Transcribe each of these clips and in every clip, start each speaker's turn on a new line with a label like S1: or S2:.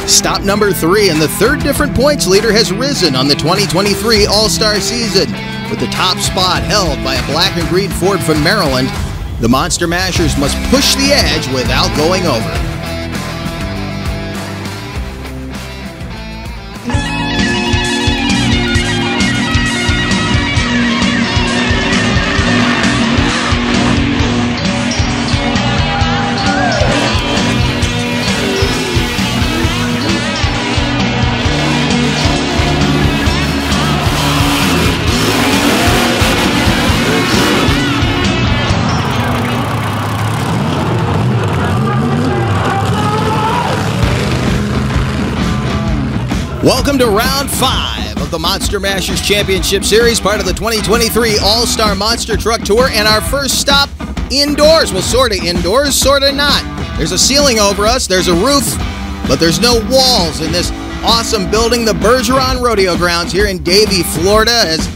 S1: Stop number 3, and the third different points leader has risen on the 2023 All-Star season. With the top spot held by a black and green Ford from Maryland, the Monster Mashers must push the edge without going over. Welcome to round 5 of the Monster Mashers Championship Series, part of the 2023 All-Star Monster Truck Tour, and our first stop indoors. Well, sort of indoors, sort of not. There's a ceiling over us, there's a roof, but there's no walls in this awesome building, the Bergeron Rodeo Grounds here in Davie, Florida, as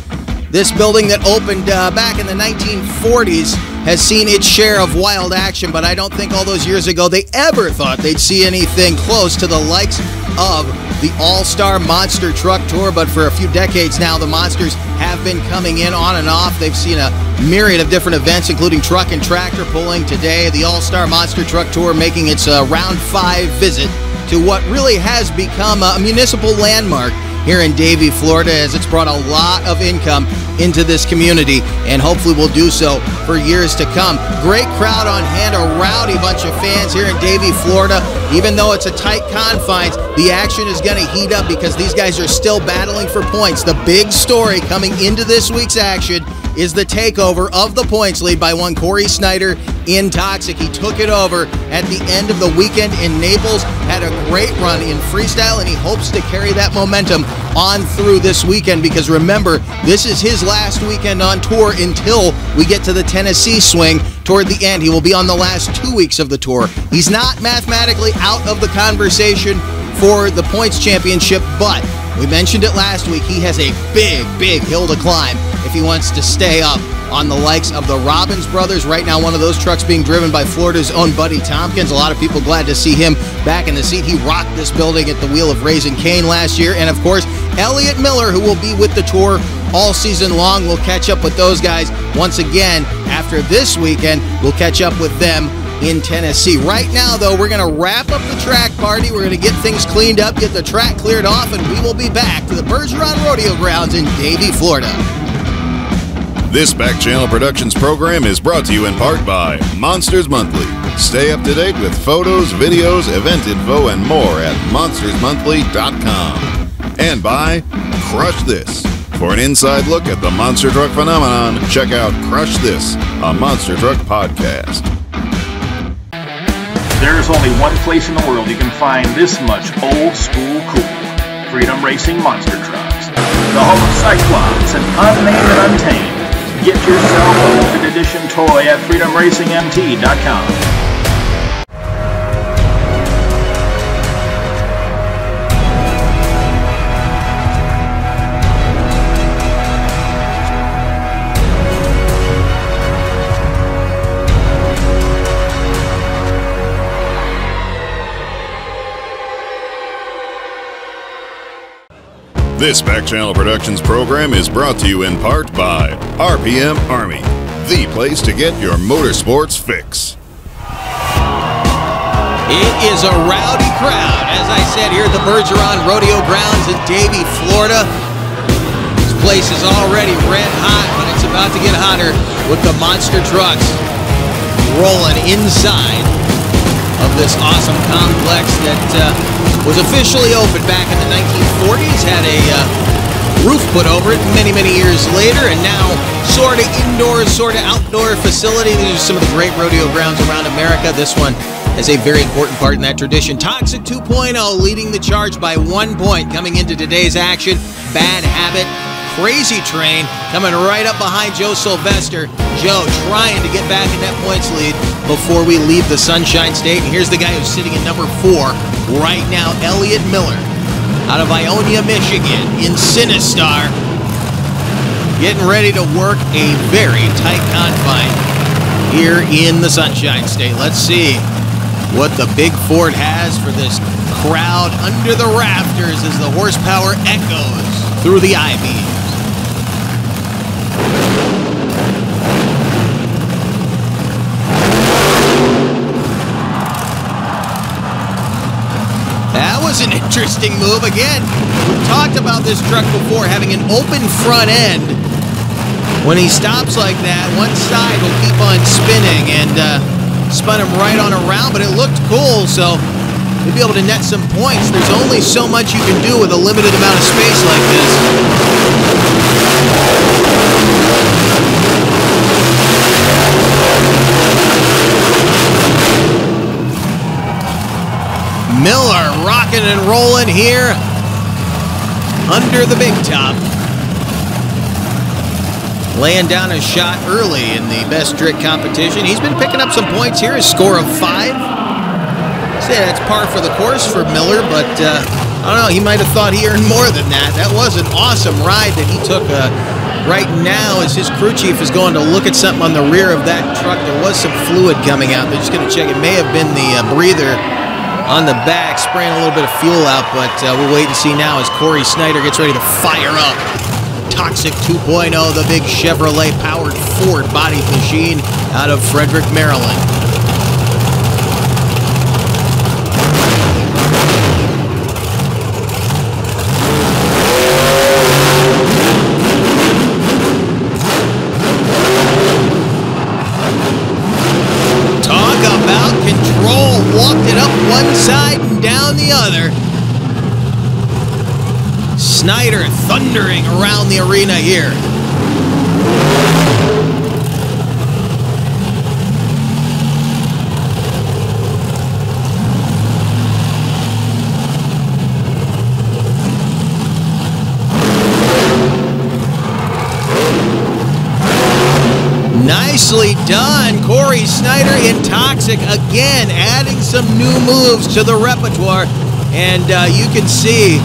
S1: this building that opened back in the 1940s has seen its share of wild action, but I don't think all those years ago they ever thought they'd see anything close to the likes of the All-Star Monster Truck Tour. But for a few decades now, the Monsters have been coming in on and off. They've seen a myriad of different events, including truck and tractor pulling. Today, the All-Star Monster Truck Tour making its round 5 visit to what really has become a municipal landmark here in Davie, Florida, as it's brought a lot of income into this community, and hopefully will do so for years to come. Great crowd on hand, a rowdy bunch of fans here in Davie, Florida. Even though it's a tight confines, the action is going to heat up because these guys are still battling for points. The big story coming into this week's action is the takeover of the points lead by one Corey Snyder in Toxic. He took it over at the end of the weekend in Naples, had a great run in freestyle, and he hopes to carry that momentum on through this weekend, because remember, this is his last weekend on tour until we get to the Tennessee swing toward the end. He will be on the last 2 weeks of the tour. He's not mathematically out of the conversation for the points championship, but we mentioned it last week, he has a big hill to climb if he wants to stay up on the likes of the Robbins brothers. Right now, one of those trucks being driven by Florida's own Buddy Tompkins. A lot of people glad to see him back in the seat. He rocked this building at the wheel of Raising Cane last year. And of course, Elliott Miller, who will be with the tour all season long. We'll catch up with those guys once again after this weekend. We'll catch up with them in Tennessee. Right now, though, we're going to wrap up the track party. We're going to get things cleaned up, get the track cleared off, and we will be back to the Bergeron Rodeo Grounds in Davie, Florida.
S2: This Back Channel Productions program is brought to you in part by Monsters Monthly. Stay up to date with photos, videos, event info, and more at monstersmonthly.com. And by Crush This. For an inside look at the monster truck phenomenon, check out Crush This, a monster truck podcast.
S3: There's only one place in the world you can find this much old school cool. Freedom Racing Monster Trucks. The home of Cyclops and Unnamed and Untamed. Get yourself a limited edition toy at freedomracingmt.com.
S2: This Back Channel Productions program is brought to you in part by RPM Army, the place to get your motorsports fix.
S1: It is a rowdy crowd, as I said, here at the Bergeron Rodeo Grounds in Davie, Florida. This place is already red hot, but it's about to get hotter with the monster trucks rolling inside of this awesome complex that was officially opened back in the 1940s, had a roof put over it many years later, and now sort of indoor, sort of outdoor facility. These are some of the great rodeo grounds around America. This one has a very important part in that tradition. Toxic 2.0 leading the charge by 1 point coming into today's action. Bad Habit, Crazy Train coming right up behind Joe Sylvester. Joe trying to get back in that points lead before we leave the Sunshine State. And here's the guy who's sitting in number 4 right now, Elliott Miller, out of Ionia, Michigan, in Sinistar, getting ready to work a very tight confine here in the Sunshine State. Let's see what the big Ford has for this crowd under the rafters as the horsepower echoes through the I-beams. That was an interesting move. Again, we've talked about this truck before, having an open front end. When he stops like that, one side will keep on spinning, and spun him right on around, but it looked cool, so you'll be able to net some points. There's only so much you can do with a limited amount of space like this. Miller rocking and rolling here under the big top. Laying down a shot early in the best trick competition. He's been picking up some points here, a score of 5. I'd say that's par for the course for Miller, but I don't know, he might have thought he earned more than that. That was an awesome ride that he took. Right now, as his crew chief is going to look at something on the rear of that truck, there was some fluid coming out. They're just going to check. It may have been the breather on the back, spraying a little bit of fuel out, but we'll wait and see now as Corey Snyder gets ready to fire up Toxic 2.0, the big Chevrolet-powered Ford body machine out of Frederick, Maryland. Talk about control. Walked it up one side and down the other. Snyder thundering around the arena here. Nicely done. Corey Snyder in Toxic again, adding some new moves to the repertoire. And you can see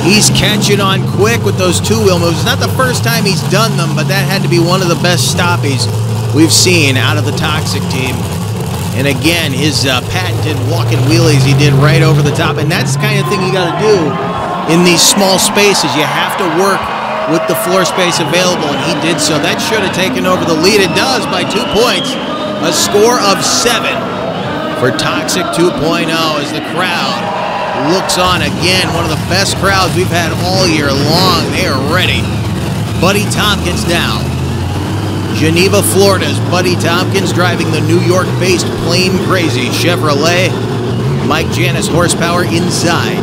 S1: he's catching on quick with those two-wheel moves. It's not the first time he's done them, but that had to be one of the best stoppies we've seen out of the Toxic team. And again, his patented walking wheelies he did right over the top. And that's the kind of thing you got to do in these small spaces. You have to work with the floor space available, and he did so. That should have taken over the lead. It does by 2 points. A score of 7 for Toxic 2.0 as the crowd looks on again. One of the best crowds we've had all year long. They are ready. Buddy Tompkins down. Geneva, Florida's Buddy Tompkins driving the New York-based Plain Crazy Chevrolet. Mike Janis horsepower inside.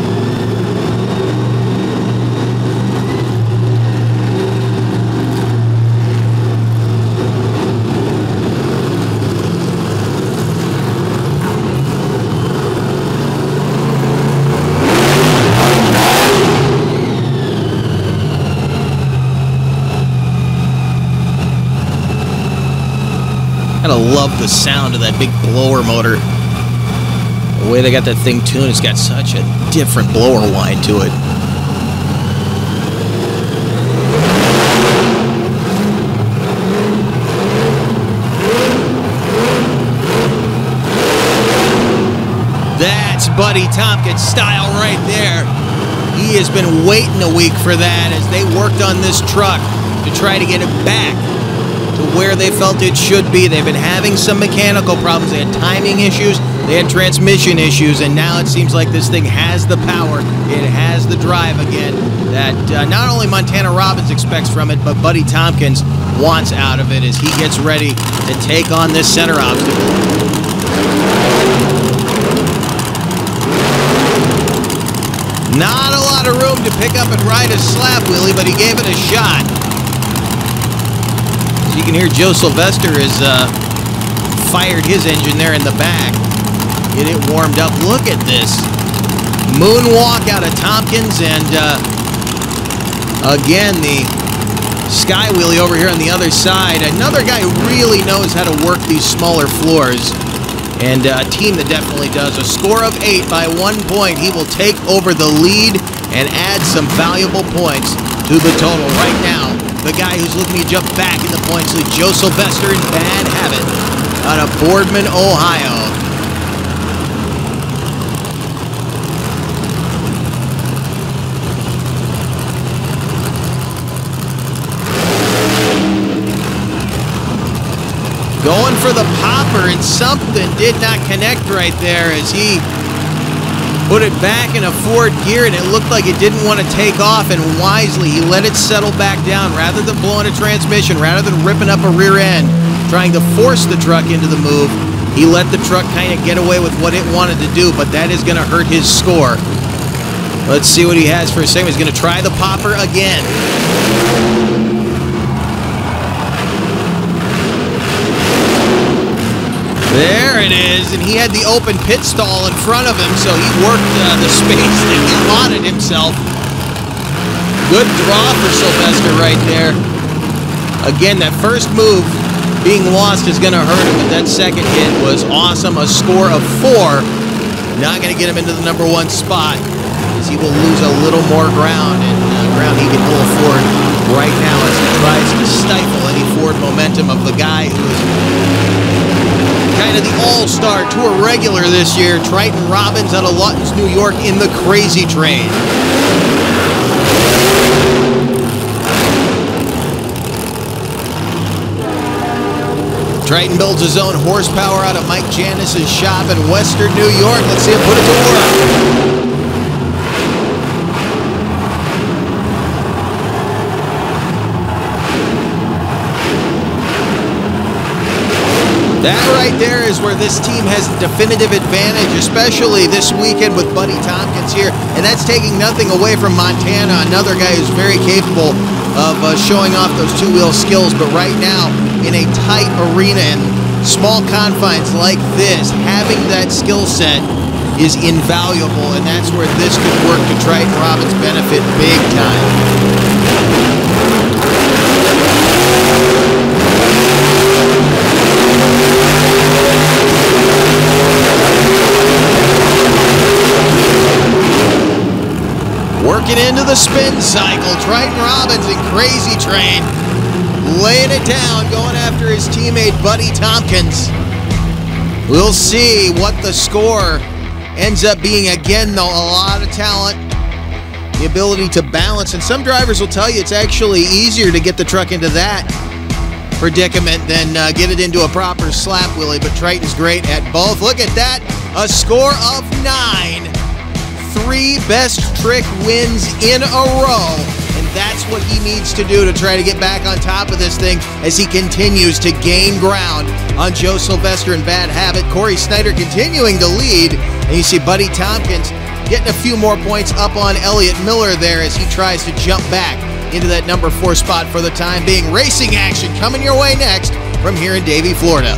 S1: I love the sound of that big blower motor. The way they got that thing tuned, it's got such a different blower whine to it. That's Buddy Tompkins style right there. He has been waiting a week for that as they worked on this truck to try to get it back to where they felt it should be. They've been having some mechanical problems. They had timing issues, they had transmission issues, and now it seems like this thing has the power, it has the drive again that not only Montana Robbins expects from it, but Buddy Tompkins wants out of it as he gets ready to take on this center obstacle. Not a lot of room to pick up and ride a slap wheelie, but he gave it a shot. You can hear Joe Sylvester has fired his engine there in the back. Get it warmed up. Look at this. Moonwalk out of Tompkins, and again, the Sky Wheelie over here on the other side. Another guy who really knows how to work these smaller floors, and a team that definitely does. A score of 8 by 1 point. He will take over the lead and add some valuable points to the total right now. The guy who's looking to jump back in the points lead, Joe Sylvester in Bad Habit. out of Boardman, Ohio. Going for the popper, and something did not connect right there as he put it back in a forward gear, and it looked like it didn't want to take off, and wisely he let it settle back down rather than blowing a transmission, rather than ripping up a rear end, trying to force the truck into the move. He let the truck kind of get away with what it wanted to do, but that is going to hurt his score. Let's see what he has for a second. He's going to try the popper again. There it is, and he had the open pit stall in front of him, so he worked the space that he allotted himself. Good draw for Sylvester right there. Again, that first move being lost is going to hurt him, but that second hit was awesome. A score of 4. Not going to get him into the number 1 spot, as he will lose a little more ground, and ground he can pull forward right now as he tries to stifle any forward momentum of the guy who is kind of the all-star tour regular this year, Triton Robbins out of Luttons, New York, in the Crazy Train. Triton builds his own horsepower out of Mike Janis's shop in Western New York. Let's see him put it to work. That right there is where this team has a definitive advantage, especially this weekend with Buddy Tompkins here. And that's taking nothing away from Montana, another guy who's very capable of showing off those two-wheel skills. But right now, in a tight arena and small confines like this, having that skill set is invaluable. And that's where this could work to Triton Robbins' benefit big time. Working into the spin cycle, Triton Robbins in Crazy Train, laying it down, going after his teammate Buddy Tompkins. We'll see what the score ends up being. Again, though, a lot of talent, the ability to balance, and some drivers will tell you it's actually easier to get the truck into that predicament than get it into a proper slap wheelie, but Triton's great at both. Look at that, a score of 9. 3 best trick wins in a row, and that's what he needs to do to try to get back on top of this thing as he continues to gain ground on Joe Sylvester and Bad Habit. Corey Snyder continuing to lead, and you see Buddy Tompkins getting a few more points up on Elliott Miller there as he tries to jump back into that number 4 spot for the time being. Racing action coming your way next from here in Davie, Florida.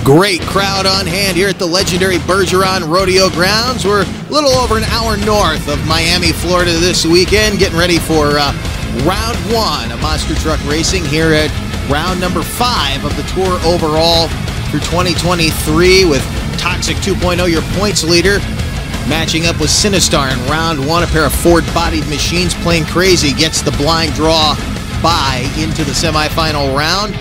S1: Great crowd on hand here at the legendary Bergeron Rodeo Grounds. We're a little over an hour north of Miami, Florida this weekend, getting ready for round 1 of monster truck racing here at round number 5 of the tour overall through 2023 with Toxic 2.0, your points leader, matching up with Sinistar in round 1. A pair of Ford-bodied machines playing crazy gets the blind draw bye into the semifinal round.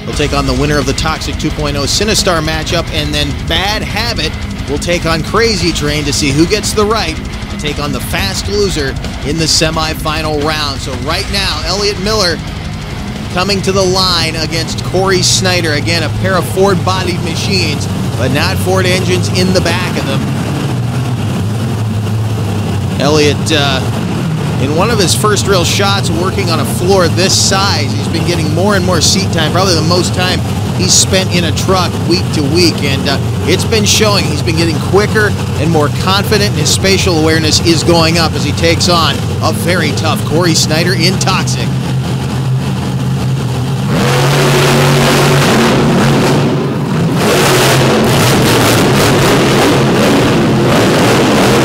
S1: They'll take on the winner of the Toxic 2.0 Sinistar matchup, and then Bad Habit will take on Crazy Train to see who gets the right to take on the fast loser in the semifinal round. So right now, Elliott Miller coming to the line against Corey Snyder. Again, a pair of Ford-bodied machines, but not Ford engines in the back of them. Elliott, in one of his first real shots working on a floor this size, he's been getting more and more seat time, probably the most time he's spent in a truck week to week, and it's been showing. He's been getting quicker and more confident, and his spatial awareness is going up as he takes on a very tough Corey Snyder in Toxic.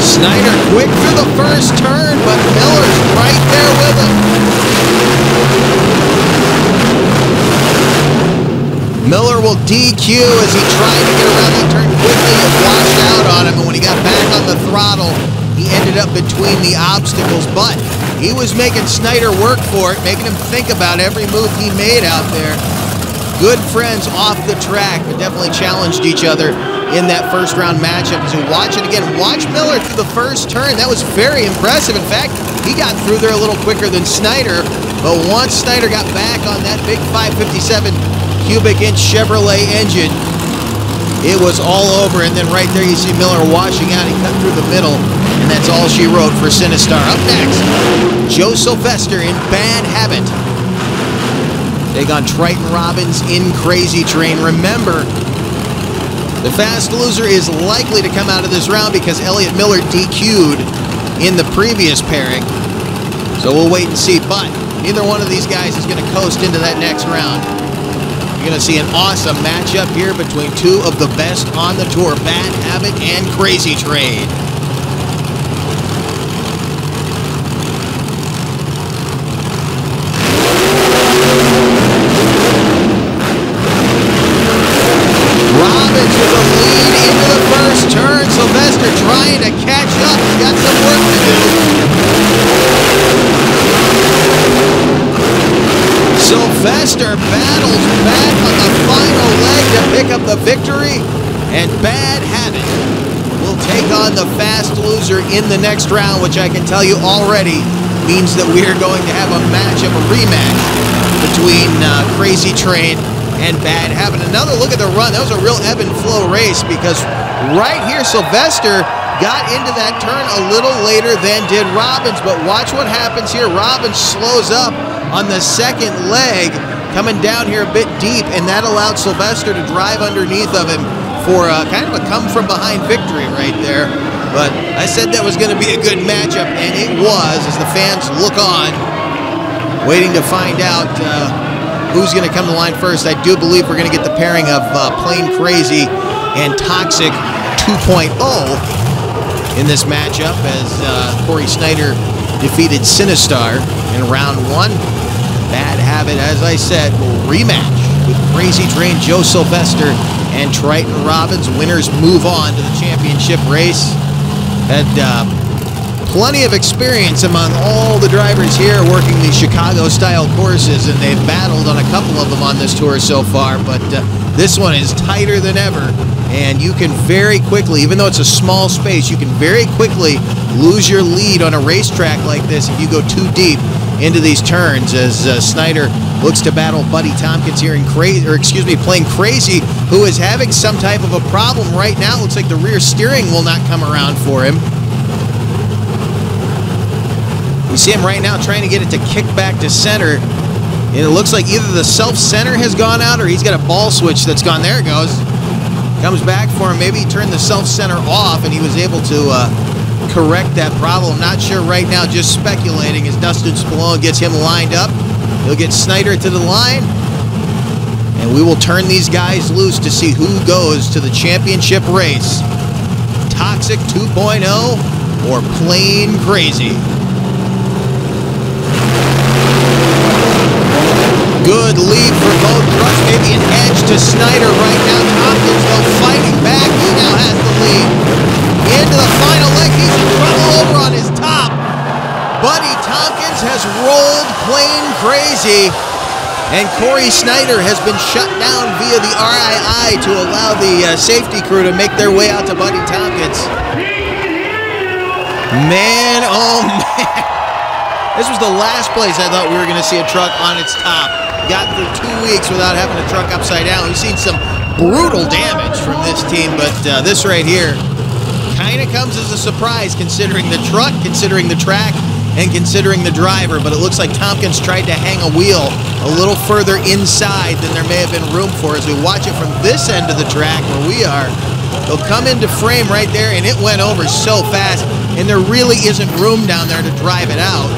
S1: Snyder quick through the first turn, but Miller's right there with him. Miller will DQ as he tried to get around that turn quickly and washed out on him, and when he got back on the throttle, he ended up between the obstacles, but he was making Snyder work for it, making him think about every move he made out there. Good friends off the track, but definitely challenged each other in that first round matchup. As you watch it again, watch Miller through the first turn. That was very impressive. In fact, he got through there a little quicker than Snyder, but once Snyder got back on that big 557 cubic inch Chevrolet engine, it was all over. And then right there you see Miller washing out. He cut through the middle, and that's all she wrote for Sinistar. Up next, Joe Sylvester in Bad Habit. Take on Triton Robbins in Crazy Train. Remember, the fast loser is likely to come out of this round because Elliott Miller DQ'd in the previous pairing. So we'll wait and see, but neither one of these guys is going to coast into that next round. You're going to see an awesome matchup here between two of the best on the tour, Bad Habit and Crazy Train. Robbins with a lead into the first turn. Sylvester trying to catch up. He's got some work to do. Sylvester battles back on the final leg to pick up the victory, and Bad Habit will take on the fast loser in the next round, which I can tell you already means that we are going to have a matchup, a rematch between Crazy Train and Bad Habit. Another look at the run. That was a real ebb and flow race because right here Sylvester got into that turn a little later than did Robbins, but watch what happens here. Robbins slows up on the second leg, coming down here a bit deep, and that allowed Sylvester to drive underneath of him for kind of a come-from-behind victory right there. But I said that was going to be a good matchup, and it was, as the fans look on, waiting to find out who's going to come to the line first. I do believe we're going to get the pairing of Plain Crazy and Toxic 2.0 in this matchup as Corey Snyder defeated Sinistar in round one. Bad Habit, as I said, will rematch with Crazy Train Joe Sylvester and Triton Robbins. Winners move on to the championship race. Had plenty of experience among all the drivers here working these Chicago-style courses, and they've battled on a couple of them on this tour so far, but this one is tighter than ever, and you can very quickly, even though it's a small space, you can very quickly lose your lead on a racetrack like this if you go too deep into these turns, as Snyder looks to battle Buddy Tompkins here in Plain Crazy, who is having some type of a problem right now. Looks like the rear steering will not come around for him. You see him right now trying to get it to kick back to center, and it looks like either the self-center has gone out or he's got a ball switch that's gone. There it goes. Comes back for him. Maybe he turned the self-center off and he was able to correct that problem. Not sure right now, just speculating as Dustin Spallone gets him lined up. He'll get Snyder to the line, and we will turn these guys loose to see who goes to the championship race. Toxic 2.0 or Plain Crazy. Good lead for both trucks, maybe an edge to Snyder right now. Tompkins, though, fighting back. He now has the lead. Into the final leg, he's in trouble over on his top. Buddy Tompkins has rolled Plain Crazy, And Corey Snyder has been shut down via the RII to allow the safety crew to make their way out to Buddy Tompkins. Man, oh man. This was the last place I thought we were going to see a truck on its top. Got through 2 weeks without having a truck upside down. We've seen some brutal damage from this team, but this right here kind of comes as a surprise considering the truck, considering the track, and considering the driver, but it looks like Tompkins tried to hang a wheel a little further inside than there may have been room for. As we watch it from this end of the track where we are, they'll come into frame right there, and it went over so fast, and there really isn't room down there to drive it out.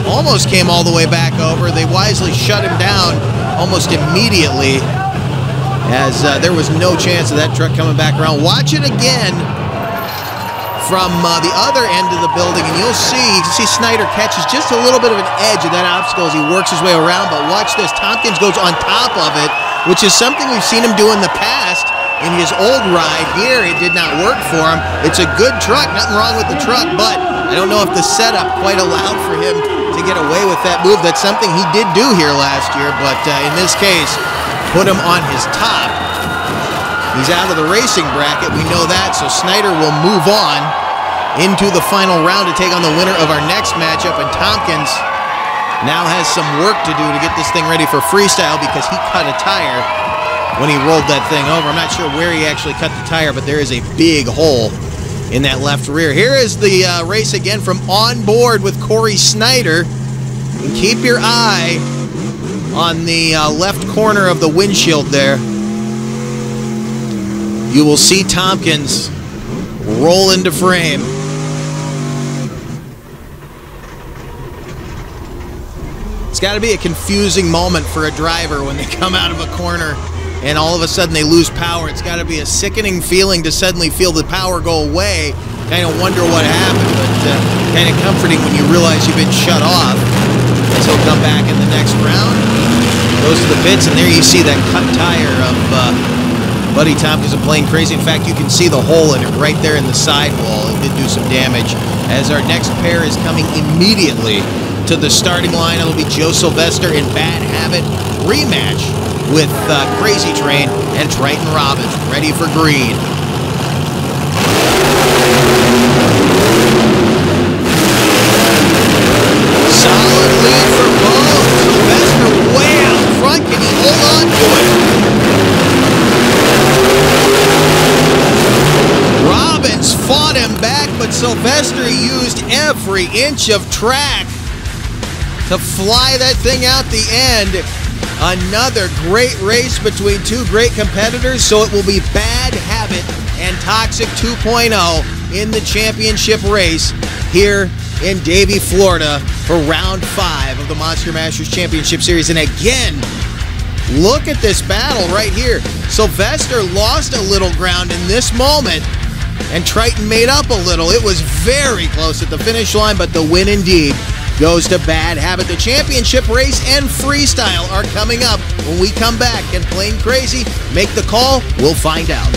S1: Almost came all the way back over. They wisely shut him down almost immediately, as there was no chance of that truck coming back around. Watch it again from the other end of the building, and you can see Snyder catches just a little bit of an edge of that obstacle as he works his way around. But watch this, Tompkins goes on top of it, which is something we've seen him do in the past. In his old ride here, it did not work for him. It's a good truck, nothing wrong with the truck, but I don't know if the setup quite allowed for him to get away with that move. That's something he did do here last year, but in this case, put him on his top. He's out of the racing bracket, we know that, so Snyder will move on into the final round to take on the winner of our next matchup, and Tompkins now has some work to do to get this thing ready for freestyle because he cut a tire when he rolled that thing over. I'm not sure where he actually cut the tire, but there is a big hole in that left rear. Here is the race again from on board with Corey Snyder. And keep your eye on the left corner of the windshield there. You will see Tompkins roll into frame. It's got to be a confusing moment for a driver when they come out of a corner and all of a sudden they lose power. It's got to be a sickening feeling to suddenly feel the power go away, kind of wonder what happened, but kind of comforting when you realize you've been shut off. As he'll come back in the next round, goes to the pits, and there you see that cut tire of Buddy Tompkins playing crazy. In fact, you can see the hole in it right there in the sidewall. It did do some damage. As our next pair is coming immediately to the starting line, it'll be Joe Sylvester in Bad Habit rematch with Crazy Train and Triton Robbins, ready for green. Solid lead for both. Sylvester way out front. Can he hold on to it? Robbins fought him back, but Sylvester used every inch of track to fly that thing out the end. Another great race between two great competitors, so it will be Bad Habit and Toxic 2.0 in the championship race here in Davie, Florida for round 5 of the Monster Masters Championship Series. And again, look at this battle right here. Sylvester lost a little ground in this moment, and Triton made up a little. It was very close at the finish line, but the win indeed goes to Bad Habit. The championship race and freestyle are coming up when we come back. And Plain Crazy make the call? We'll find out.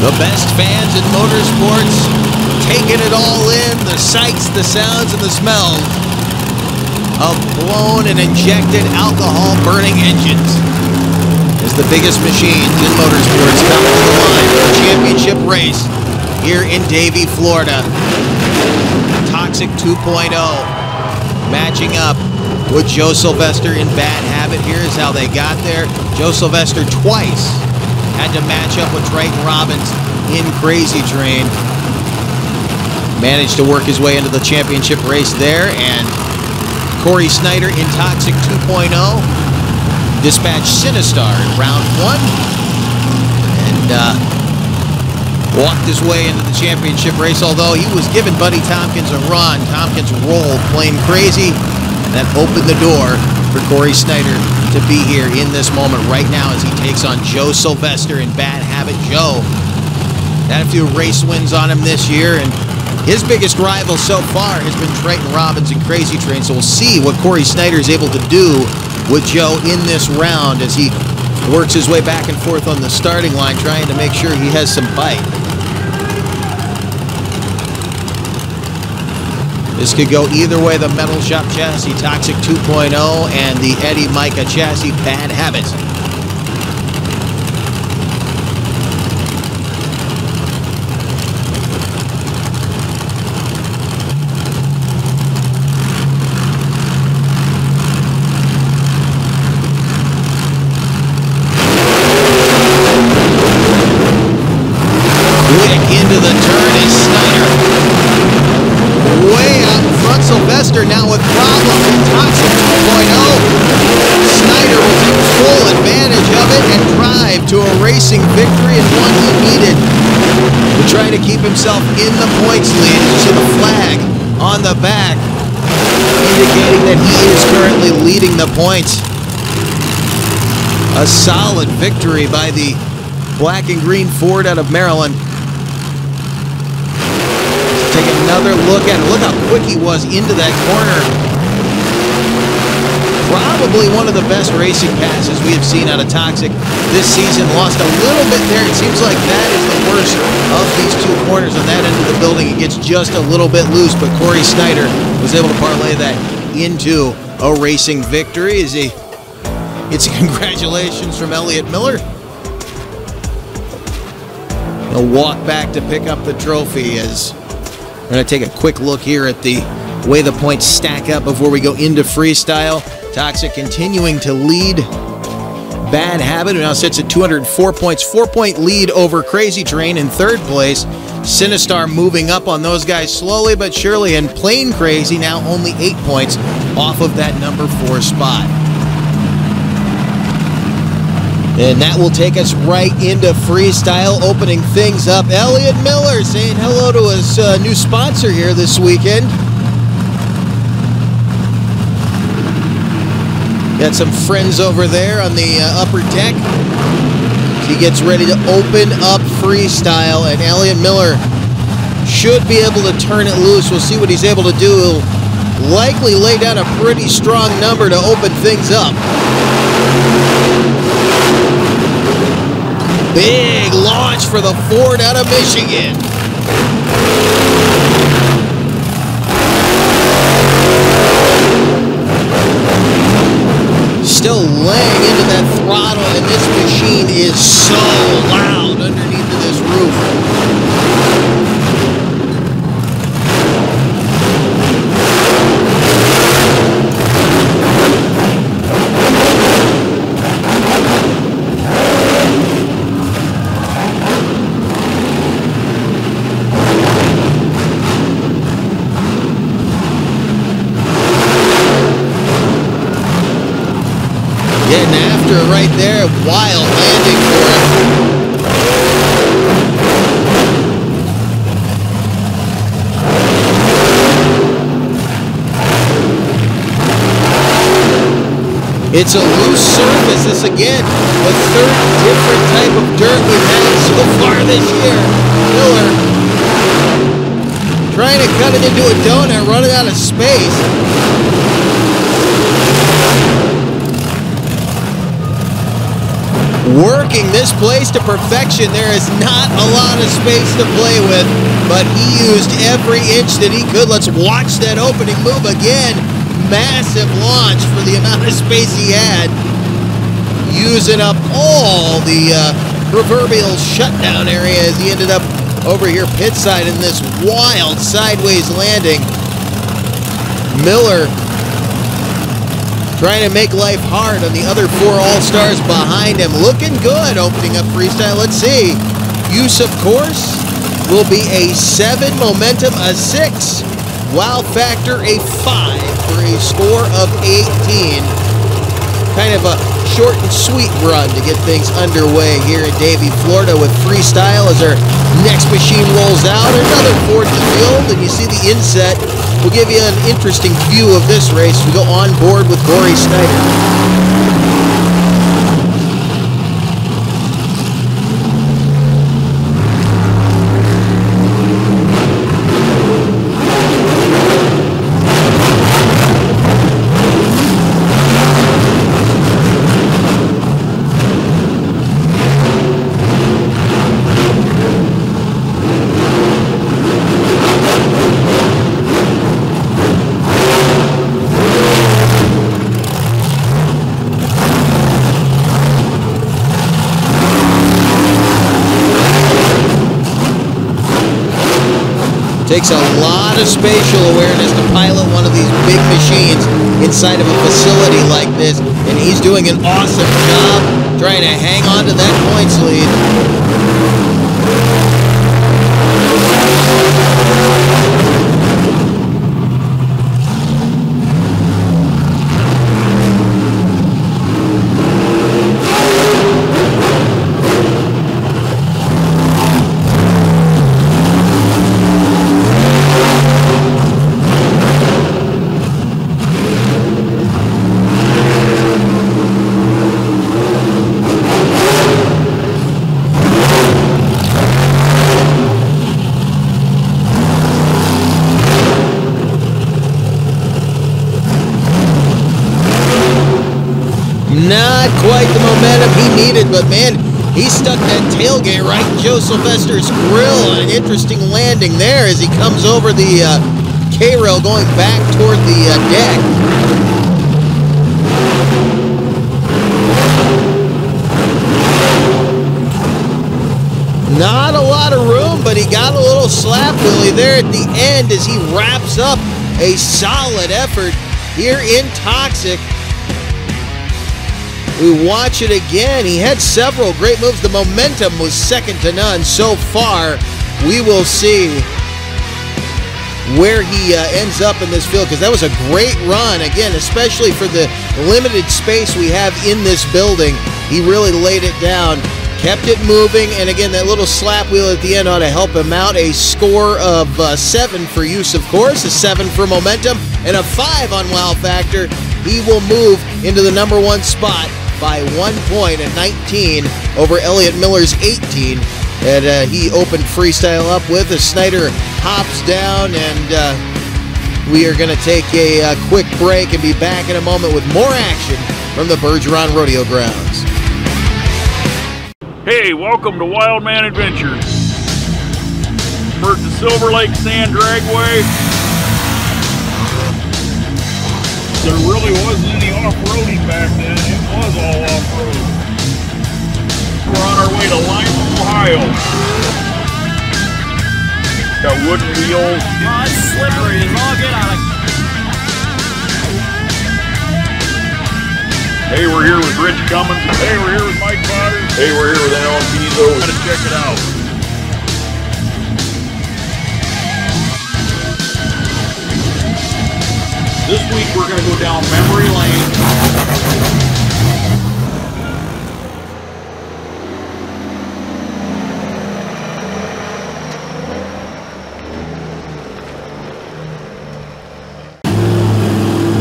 S1: The best fans in motorsports, taking it all in, the sights, the sounds, and the smells of blown and injected alcohol-burning engines as the biggest machines in motorsports come to the line for the championship race here in Davie, Florida. Toxic 2.0 matching up with Joe Sylvester in Bad Habit. Here's how they got there. Joe Sylvester twice had to match up with Triton Robbins in Crazy Train. Managed to work his way into the championship race there, and Corey Snyder in Toxic 2.0 dispatched Sinistar in round 1 and walked his way into the championship race, although he was giving Buddy Tompkins a run. Tompkins rolled playing crazy, and that opened the door for Corey Snyder to be here in this moment right now as he takes on Joe Sylvester in Bad Habit. Joe had a few race wins on him this year, and his biggest rival so far has been Triton Robbins in Crazy Train, so we'll see what Corey Snyder is able to do with Joe in this round as he works his way back and forth on the starting line, trying to make sure he has some bite. This could go either way, the Metal Shop chassis Toxic 2.0 and the Eddie Micah chassis Bad Habit. Into the turn is Snyder. Way out in front, Sylvester now with problems in Toxic 2.0. Snyder will take full advantage of it and drive to a racing victory, and one he needed to try to keep himself in the points lead. You see the flag on the back indicating that he is currently leading the points. A solid victory by the black and green Ford out of Maryland. Take another look at it. Look how quick he was into that corner. Probably one of the best racing passes we have seen out of Toxic this season. Lost a little bit there. It seems like that is the worst of these two corners on that end of the building. It gets just a little bit loose, but Corey Snyder was able to parlay that into a racing victory. It's a congratulations from Elliott Miller. He'll walk back to pick up the trophy as we're going to take a quick look here at the way the points stack up before we go into freestyle. Toxic continuing to lead Bad Habit, who now sits at 204 points. 4-point lead over Crazy Train in third place. Sinistar moving up on those guys slowly but surely, and Plain Crazy now only 8 points off of that number 4 spot. And that will take us right into freestyle, opening things up. Elliott Miller saying hello to his new sponsor here this weekend. Got some friends over there on the upper deck. He gets ready to open up freestyle, and Elliott Miller should be able to turn it loose. We'll see what he's able to do. He'll likely lay down a pretty strong number to open things up. Big launch for the Ford out of Michigan. Still laying into that throttle, and this machine is so loud underneath of this roof. Getting after it right there. Wild landing for him. It's a loose surface. This again, the third different type of dirt we've had so far this year. Miller trying to cut it into a donut, running out of space. Working this place to perfection. There is not a lot of space to play with, but he used every inch that he could. Let's watch that opening move again. Massive launch for the amount of space he had. Using up all the proverbial shutdown area as he ended up over here pit side in this wild sideways landing. Miller trying to make life hard on the other 4 All-Stars behind him. Looking good opening up freestyle. Let's see. Use, of course, will be a 7, momentum a 6, wow factor a 5 for a score of 18. Kind of a short and sweet run to get things underway here in Davie, Florida with freestyle as our next machine rolls out. Another Ford in the field, and you see the inset. We'll give you an interesting view of this race. We go on board with Corey Snyder. Takes a lot of spatial awareness to pilot one of these big machines inside of a facility like this, and he's doing an awesome job trying to hang on to that points lead. Not quite the momentum he needed, but man, he stuck that tailgate right in Joe Sylvester's grill. An interesting landing there as he comes over the K-rail going back toward the deck. Not a lot of room, but he got a little slap wheelie there at the end as he wraps up a solid effort here in Toxic. We watch it again. He had several great moves. The momentum was second to none so far. We will see where he ends up in this field, because that was a great run. Again, especially for the limited space we have in this building. He really laid it down, kept it moving, and again, that little slap wheel at the end ought to help him out. A score of 7 for use, of course, a 7 for momentum, and a 5 on wow factor. He will move into the #1 spot by 1 point at 19 over Elliott Miller's 18 that he opened freestyle up with. As Snyder hops down, and we are going to take a quick break and be back in a moment with more action from the Bergeron Rodeo Grounds.
S4: Hey, welcome to Wild Man Adventures. We're at the Silver Lake Sand Dragway. There really wasn't any off-roading back then. It was all off-road. We're on our way to Lima, Ohio. Got wooden wheels.
S5: Oh, it's slippery as all get out of.
S4: Hey, we're here with Rich Cummins. Hey, we're here with Mike Potter.
S2: Hey, we're here with Alan Pizzo.
S4: Gotta check it out. This week we're going to go down memory lane.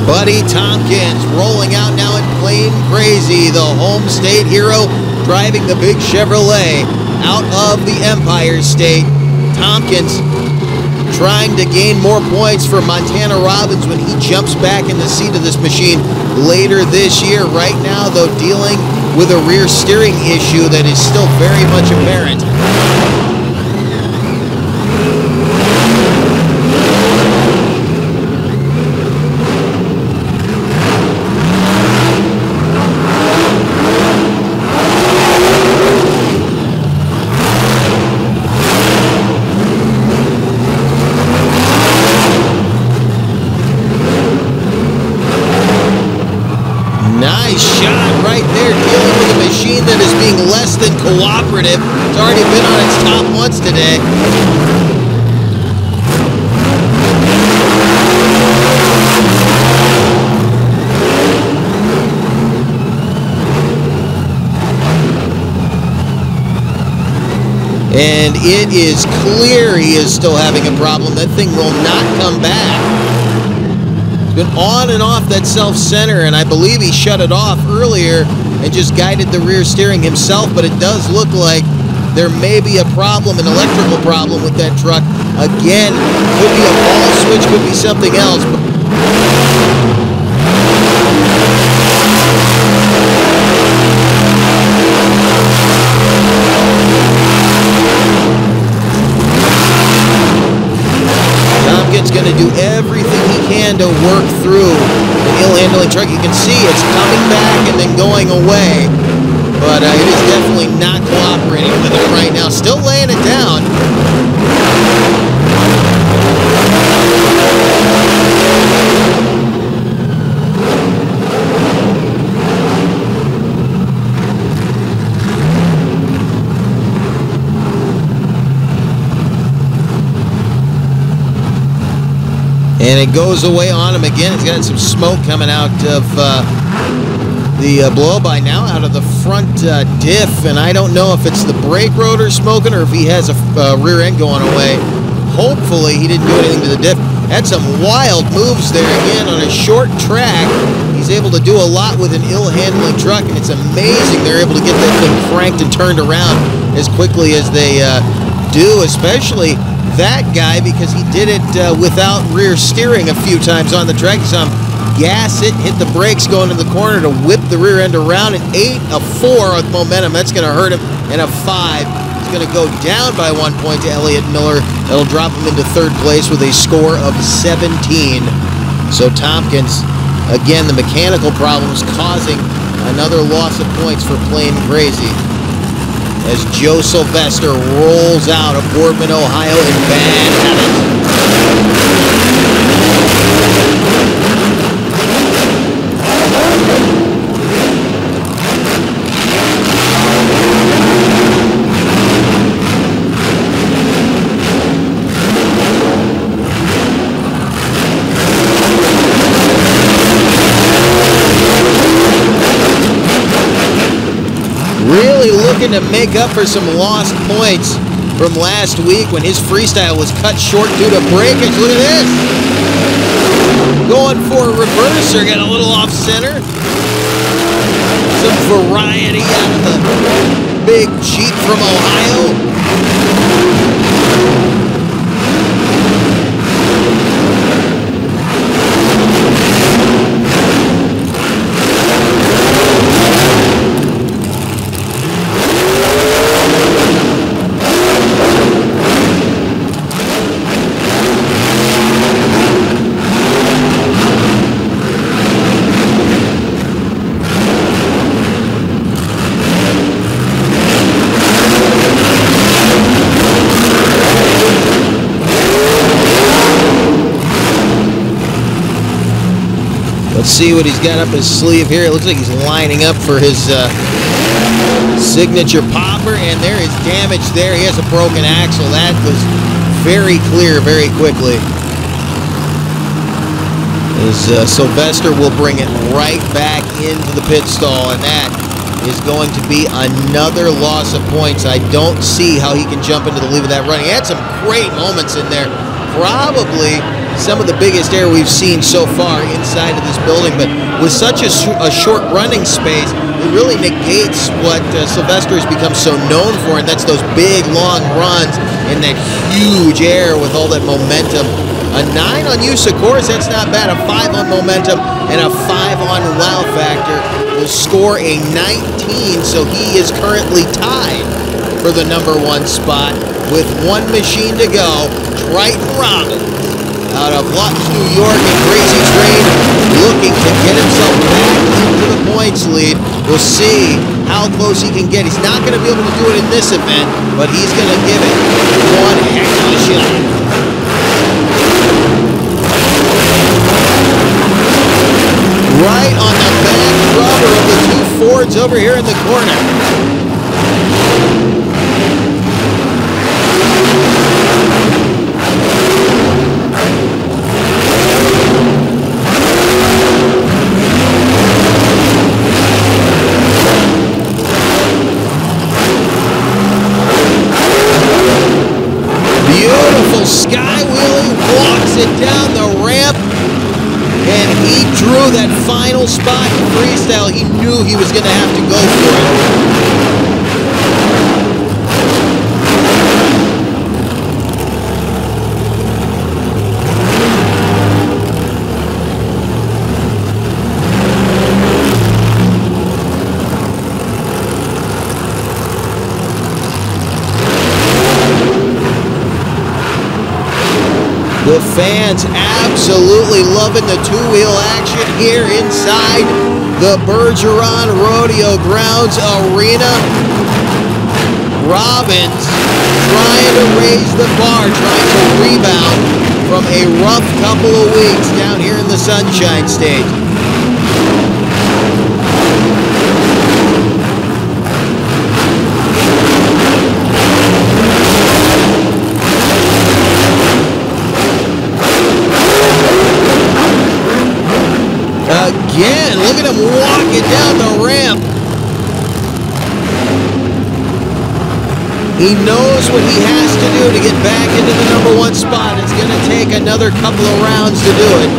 S1: Buddy Tompkins rolling out now in Plain Crazy, the home state hero, driving the big Chevrolet out of the Empire State. Tompkins trying to gain more points for Montana Robbins when he jumps back in the seat of this machine later this year. Right now, though, dealing with a rear steering issue that is still very much apparent. operative. It's already been on its top once today. And it is clear he is still having a problem. That thing will not come back. It's been on and off that self-center, and I believe he shut it off earlier and just guided the rear steering himself, but it does look like there may be a problem, an electrical problem with that truck. Again, could be a ball switch, could be something else. Tompkins going to do everything he can to work through the ill-handling truck. You can see it's coming back and then going away, but it is definitely not cooperating with it right now. Still laying it down. And it goes away on him again. It's got some smoke coming out of the blow-by now, out of the front diff. And I don't know if it's the brake rotor smoking or if he has a rear end going away. Hopefully he didn't do anything to the diff. Had some wild moves there again on a short track. He's able to do a lot with an ill-handling truck, and it's amazing they're able to get that thing cranked and turned around as quickly as they do, especially that guy, because he did it without rear steering a few times on the track. He saw him gas it, hit the brakes going in the corner to whip the rear end around. An 8, a 4 with momentum. That's going to hurt him. And a 5. He's going to go down by 1 point to Elliott Miller. That'll drop him into third place with a score of 17. So Tompkins, again, the mechanical problems causing another loss of points for playing crazy, as Joe Sylvester rolls out of Boardman, Ohio in bad habits. Really looking to make up for some lost points from last week when his freestyle was cut short due to breakage. Look at this. Going for a reverser, got a little off center. Some variety out of the big Jeep from Ohio. Let's see what he's got up his sleeve here. It looks like he's lining up for his signature popper, and there is damage there. He has a broken axle. That was very clear very quickly. As Sylvester will bring it right back into the pit stall, and that is going to be another loss of points. I don't see how he can jump into the lead of that run. He had some great moments in there. Probably some of the biggest air we've seen so far inside of this building, but with such a short running space, it really negates what Sylvester has become so known for, and that's those big, long runs in that huge air with all that momentum. A 9 on use of course, that's not bad. A 5 on momentum and a 5 on wow factor will score a 19, so he is currently tied for the #1 spot with one machine to go. Triton Robbins out of Lutz, New York, in Crazy Train, looking to get himself back into the points lead. We'll see how close he can get. He's not going to be able to do it in this event, but he's going to give it one heck of a shot. Right on the back rubber of the two Fords over here in the corner. sky wheelie, walks it down the ramp, and he drew that final spot in freestyle. He knew he was going to have to go for it. The fans absolutely loving the two-wheel action here inside the Bergeron Rodeo Grounds Arena. Robbins trying to raise the bar, trying to rebound from a rough couple of weeks down here in the Sunshine State. Again, look at him walking down the ramp. He knows what he has to do to get back into the number one spot. It's going to take another couple of rounds to do it.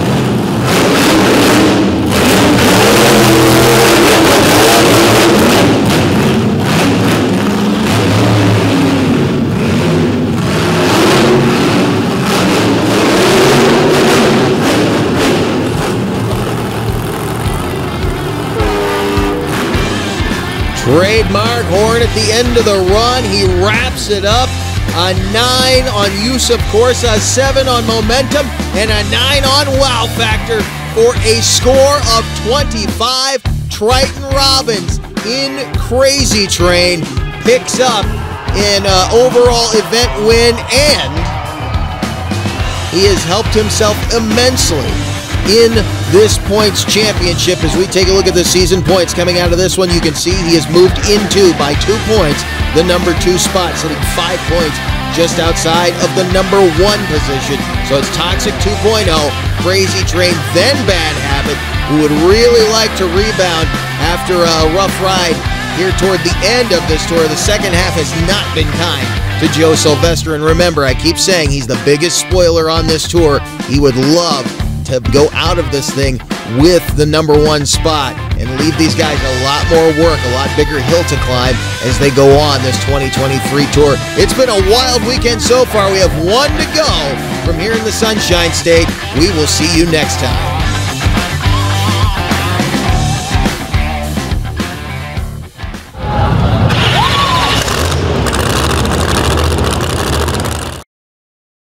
S1: Trademark horn at the end of the run. He wraps it up. A 9 on use, of course, a 7 on momentum, and a 9 on wow factor for a score of 25. Triton Robbins in Crazy Train picks up an overall event win, and he has helped himself immensely in this points championship. As we take a look at the season points coming out of this one, you can see he has moved into, by 2 points, the number 2 spot, sitting 5 points just outside of the number 1 position. So it's Toxic 2.0, Crazy Train, then Bad Habit, who would really like to rebound after a rough ride here toward the end of this tour. The second half has not been kind to Joe Sylvester, and remember, I keep saying he's the biggest spoiler on this tour. He would love to go out of this thing with the number 1 spot and leave these guys a lot more work, a lot bigger hill to climb as they go on this 2023 tour. It's been a wild weekend so far. We have 1 to go from here in the Sunshine State. We will see you next time.